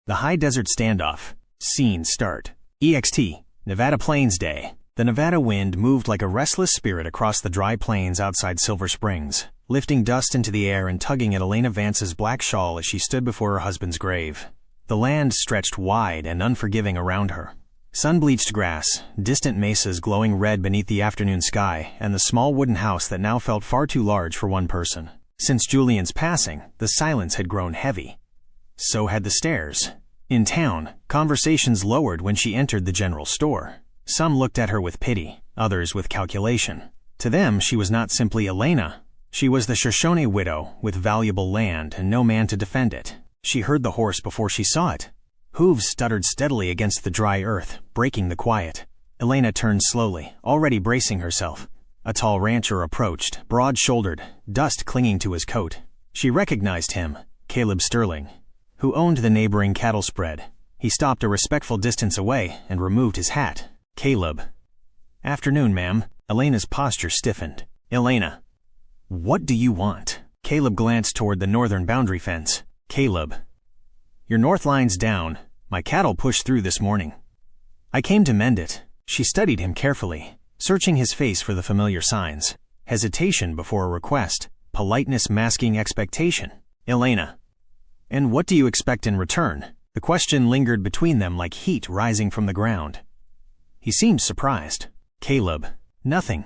The High Desert Standoff. Scene start. EXT. Nevada Plains Day. The Nevada wind moved like a restless spirit across the dry plains outside Silver Springs, lifting dust into the air and tugging at Elena Vance's black shawl as she stood before her husband's grave. The land stretched wide and unforgiving around her. Sun-bleached grass, distant mesas glowing red beneath the afternoon sky, and the small wooden house that now felt far too large for one person. Since Julian's passing, the silence had grown heavy. So had the stairs. In town, conversations lowered when she entered the general store. Some looked at her with pity, others with calculation. To them, she was not simply Elena. She was the Shoshone widow with valuable land and no man to defend it. She heard the horse before she saw it. Hooves stuttered steadily against the dry earth, breaking the quiet. Elena turned slowly, already bracing herself. A tall rancher approached, broad-shouldered, dust clinging to his coat. She recognized him, Caleb Sterling, who owned the neighboring cattle spread. He stopped a respectful distance away and removed his hat. Caleb. "Afternoon, ma'am." Elena's posture stiffened. "Elena, what do you want?" Caleb glanced toward the northern boundary fence. "Caleb, your north line's down. My cattle pushed through this morning. I came to mend it." She studied him carefully, searching his face for the familiar signs. Hesitation before a request, politeness masking expectation. "Elena, and what do you expect in return?" The question lingered between them like heat rising from the ground. He seemed surprised. "Caleb, nothing.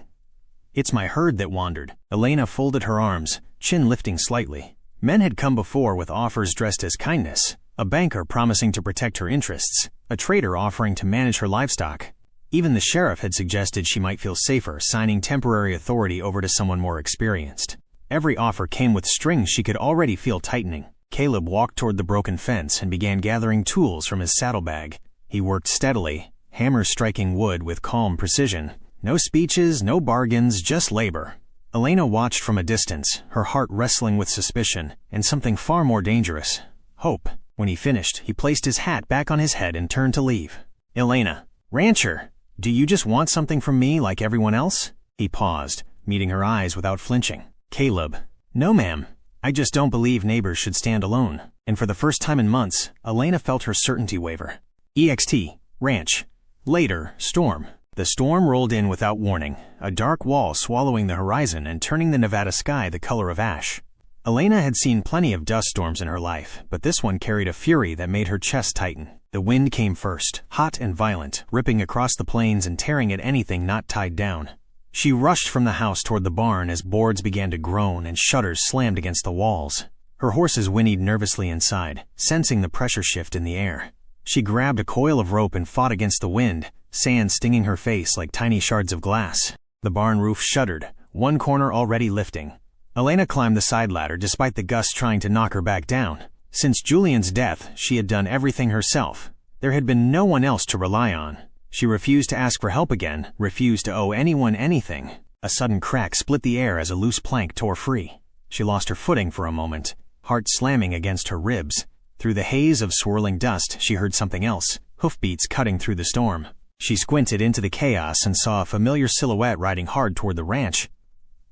It's my herd that wandered." Elena folded her arms, chin lifting slightly. Men had come before with offers dressed as kindness. A banker promising to protect her interests. A trader offering to manage her livestock. Even the sheriff had suggested she might feel safer signing temporary authority over to someone more experienced. Every offer came with strings she could already feel tightening. Caleb walked toward the broken fence and began gathering tools from his saddlebag. He worked steadily, hammers striking wood with calm precision. No speeches, no bargains, just labor. Elena watched from a distance, her heart wrestling with suspicion, and something far more dangerous, hope. When he finished, he placed his hat back on his head and turned to leave. "Elena, rancher, do you just want something from me like everyone else?" He paused, meeting her eyes without flinching. "Caleb, no ma'am. I just don't believe neighbors should stand alone." And for the first time in months, Elena felt her certainty waver. EXT, ranch. Later, storm. The storm rolled in without warning, a dark wall swallowing the horizon and turning the Nevada sky the color of ash. Elena had seen plenty of dust storms in her life, but this one carried a fury that made her chest tighten. The wind came first, hot and violent, ripping across the plains and tearing at anything not tied down. She rushed from the house toward the barn as boards began to groan and shutters slammed against the walls. Her horses whinnied nervously inside, sensing the pressure shift in the air. She grabbed a coil of rope and fought against the wind, sand stinging her face like tiny shards of glass. The barn roof shuddered, one corner already lifting. Elena climbed the side ladder despite the gusts trying to knock her back down. Since Julian's death, she had done everything herself. There had been no one else to rely on. She refused to ask for help again, refused to owe anyone anything. A sudden crack split the air as a loose plank tore free. She lost her footing for a moment, heart slamming against her ribs. Through the haze of swirling dust, she heard something else, hoofbeats cutting through the storm. She squinted into the chaos and saw a familiar silhouette riding hard toward the ranch.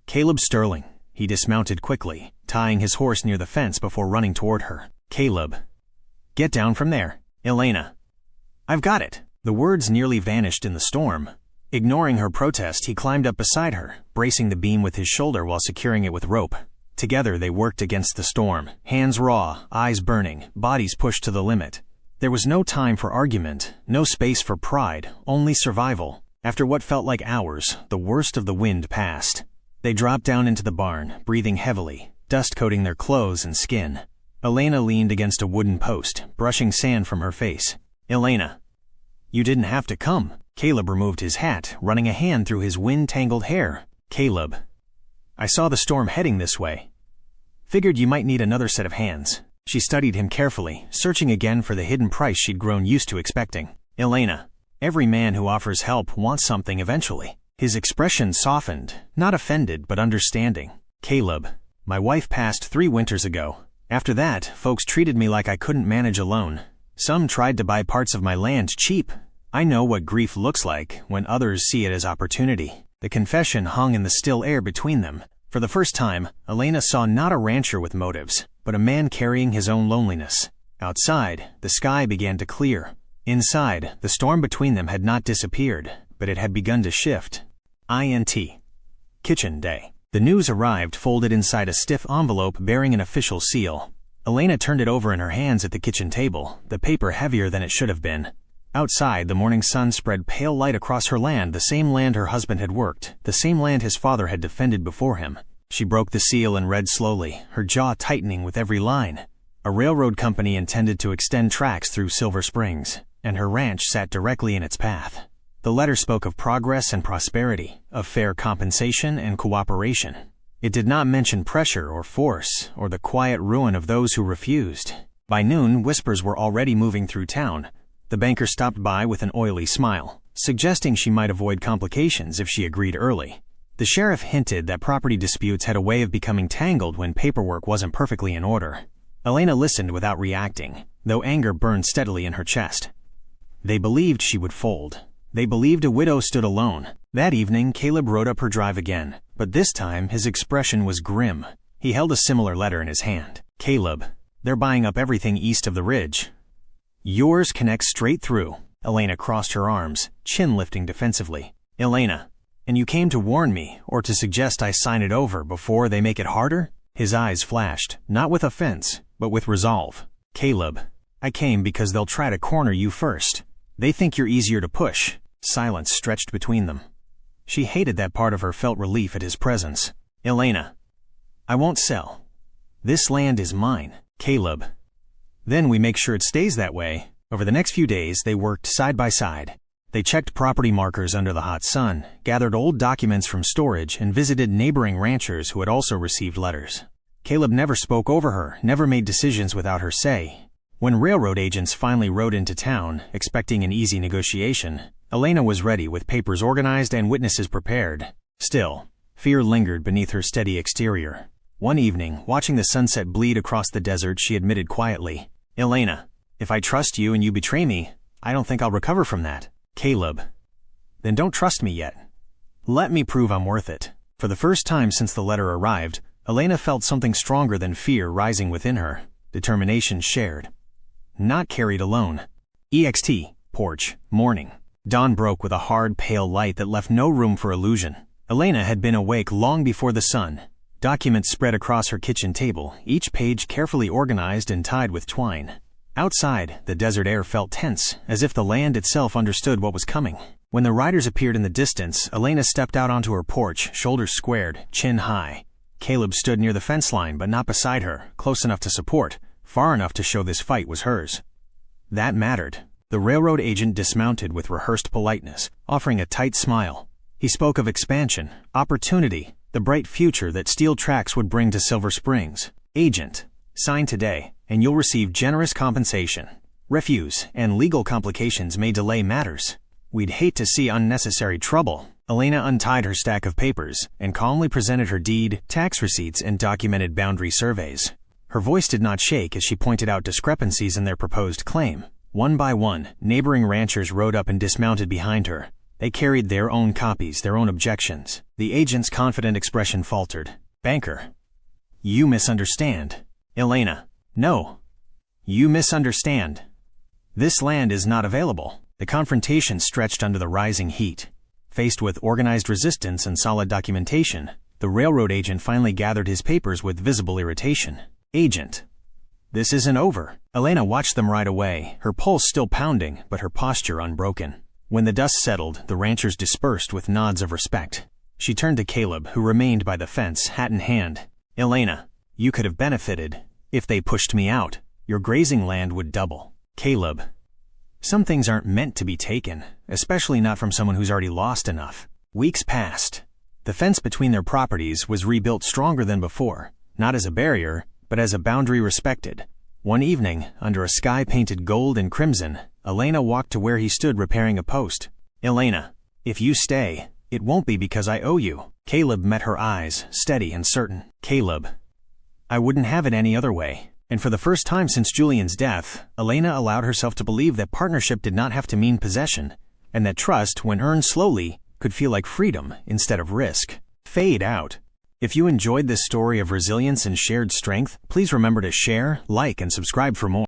Caleb Sterling. He dismounted quickly, tying his horse near the fence before running toward her. "Caleb, get down from there." "Elena, I've got it." The words nearly vanished in the storm. Ignoring her protest, he climbed up beside her, bracing the beam with his shoulder while securing it with rope. Together they worked against the storm, hands raw, eyes burning, bodies pushed to the limit. There was no time for argument, no space for pride, only survival. After what felt like hours, the worst of the wind passed. They dropped down into the barn, breathing heavily, dust coating their clothes and skin. Elena leaned against a wooden post, brushing sand from her face. "Elena, you didn't have to come." Caleb removed his hat, running a hand through his wind-tangled hair. "Caleb, I saw the storm heading this way. Figured you might need another set of hands." She studied him carefully, searching again for the hidden price she'd grown used to expecting. "Elena, every man who offers help wants something eventually." His expression softened, not offended but understanding. "Caleb, my wife passed 3 winters ago. After that, folks treated me like I couldn't manage alone. Some tried to buy parts of my land cheap. I know what grief looks like when others see it as opportunity." The confession hung in the still air between them. For the first time, Elena saw not a rancher with motives, but a man carrying his own loneliness. Outside, the sky began to clear. Inside, the storm between them had not disappeared, but it had begun to shift. Kitchen day. The news arrived folded inside a stiff envelope bearing an official seal. Elena turned it over in her hands at the kitchen table, the paper heavier than it should have been. Outside, the morning sun spread pale light across her land, the same land her husband had worked, the same land his father had defended before him. She broke the seal and read slowly, her jaw tightening with every line. A railroad company intended to extend tracks through Silver Springs, and her ranch sat directly in its path. The letter spoke of progress and prosperity, of fair compensation and cooperation. It did not mention pressure or force, or the quiet ruin of those who refused. By noon, whispers were already moving through town. The banker stopped by with an oily smile, suggesting she might avoid complications if she agreed early. The sheriff hinted that property disputes had a way of becoming tangled when paperwork wasn't perfectly in order. Elena listened without reacting, though anger burned steadily in her chest. They believed she would fold. They believed a widow stood alone. That evening, Caleb rode up her drive again, but this time his expression was grim. He held a similar letter in his hand. Caleb, they're buying up everything east of the ridge. Yours connects straight through. Elena crossed her arms, chin lifting defensively. Elena, and you came to warn me, or to suggest I sign it over before they make it harder? His eyes flashed, not with offense, but with resolve. Caleb, I came because they'll try to corner you first. They think you're easier to push. Silence stretched between them. She hated that part of her felt relief at his presence. Elena, I won't sell. This land is mine. Caleb, then we make sure it stays that way. Over the next few days, they worked side by side. They checked property markers under the hot sun, gathered old documents from storage, and visited neighboring ranchers who had also received letters. Caleb never spoke over her, never made decisions without her say. When railroad agents finally rode into town, expecting an easy negotiation, Elena was ready with papers organized and witnesses prepared. Still, fear lingered beneath her steady exterior. One evening, watching the sunset bleed across the desert, she admitted quietly, Elena, if I trust you and you betray me, I don't think I'll recover from that. Caleb, then don't trust me yet. Let me prove I'm worth it. For the first time since the letter arrived, Elena felt something stronger than fear rising within her, determination shared. Not carried alone. Porch, morning. Dawn broke with a hard, pale light that left no room for illusion. Elena had been awake long before the sun. Documents spread across her kitchen table, each page carefully organized and tied with twine. Outside, the desert air felt tense, as if the land itself understood what was coming. When the riders appeared in the distance, Elena stepped out onto her porch, shoulders squared, chin high. Caleb stood near the fence line, but not beside her, close enough to support, far enough to show this fight was hers. That mattered. The railroad agent dismounted with rehearsed politeness, offering a tight smile. He spoke of expansion, opportunity, the bright future that steel tracks would bring to Silver Springs. Agent, sign today, and you'll receive generous compensation. Refuse and legal complications may delay matters. We'd hate to see unnecessary trouble. Elena untied her stack of papers and calmly presented her deed, tax receipts, and documented boundary surveys. Her voice did not shake as she pointed out discrepancies in their proposed claim. One by one, neighboring ranchers rode up and dismounted behind her. They carried their own copies, their own objections. The agent's confident expression faltered. Banker, you misunderstand. Elena, no. You misunderstand. This land is not available. The confrontation stretched under the rising heat. Faced with organized resistance and solid documentation, the railroad agent finally gathered his papers with visible irritation. Agent, this isn't over. Elena watched them ride away, her pulse still pounding, but her posture unbroken. When the dust settled, the ranchers dispersed with nods of respect. She turned to Caleb, who remained by the fence, hat in hand. Elena, you could have benefited. If they pushed me out, your grazing land would double. Caleb, some things aren't meant to be taken, especially not from someone who's already lost enough. Weeks passed. The fence between their properties was rebuilt stronger than before, not as a barrier, but as a boundary respected. One evening, under a sky painted gold and crimson, Elena walked to where he stood repairing a post. Elena, if you stay, it won't be because I owe you. Caleb met her eyes, steady and certain. Caleb, I wouldn't have it any other way. And for the first time since Julian's death, Elena allowed herself to believe that partnership did not have to mean possession, and that trust, when earned slowly, could feel like freedom instead of risk. Fade out. If you enjoyed this story of resilience and shared strength, please remember to share, like, and subscribe for more.